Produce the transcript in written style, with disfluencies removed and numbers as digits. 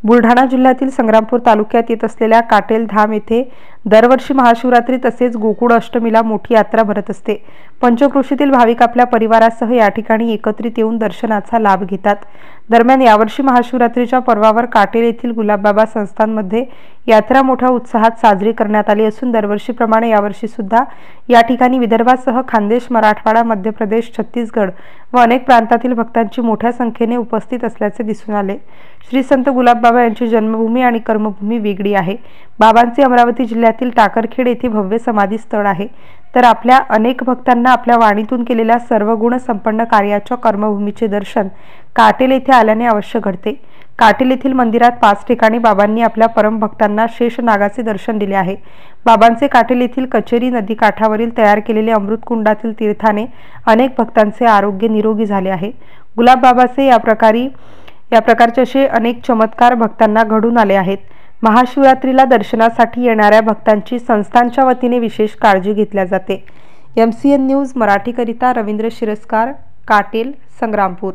बुलढाणा जिल्ह्यातील संग्रामपूर तालुक्यात येत असलेल्या काटेल धाम येथे दरवर्षी महाशिवरात्री तसेच गोकुळ अष्टमीला मोठी यात्रा भरत असते। पंचक्रोशीतील भाविक आपल्या परिवारासह या ठिकाणी एकत्रित येऊन दर्शनाचा लाभ घेतात। दरम्यान यावर्षी महाशिवरात्रीच्या पर्वावर काटेल येथील गुलाबबाबा संस्थानमध्ये यात्रा मोठ्या उत्साहात साजरी करण्यात आली असून दरवर्षीप्रमाणे यावर्षी सुद्धा या ठिकाणी विदर्भासह खानदेश, मराठवाडा, मध्य प्रदेश, छत्तीसगड व अनेक प्रांतातील भक्तांची मोठ्या संख्येने उपस्थित असल्याचे दिसून आले। श्री संत गुलाबबाबा यांची जन्मभूमी आणि कर्मभूमी वेगळी आहे। बाबांचे अमरावती जिल्ह्यातील टाकरखेड येथे भव्य समाधी स्थळ आहे, तर आपल्या अनेक भक्तांना आपल्या वाणीतून केलेल्या सर्वगुण संपन्न कार्याच्या कर्मभूमीचे दर्शन काटेल येथे आल्याने अवश्य घडते। काटेल येथील मंदिरात 5 ठिकाणी बाबांनी आपल्या परमभक्तांना शेषनागाचे दर्शन दिले आहे। बाबांचे काटेल येथील कचेरी नदी काठावरील तयार केलेले अमृतकुंडातील तीर्थाने अनेक भक्तांचे आरोग्य निरोगी झाले आहे। गुलाबबाबाचे या प्रकारचे असे अनेक चमत्कार भक्तांना घडून आले आहेत। महाशिवरात्रीला दर्शनासाठी येणाऱ्या भक्तांची संस्थानच्या वतीने विशेष काळजी घेतली जाते। MCN न्यूज मराठीकरिता रवींद्र शिरस्कार, काटेल, संग्रामपूर।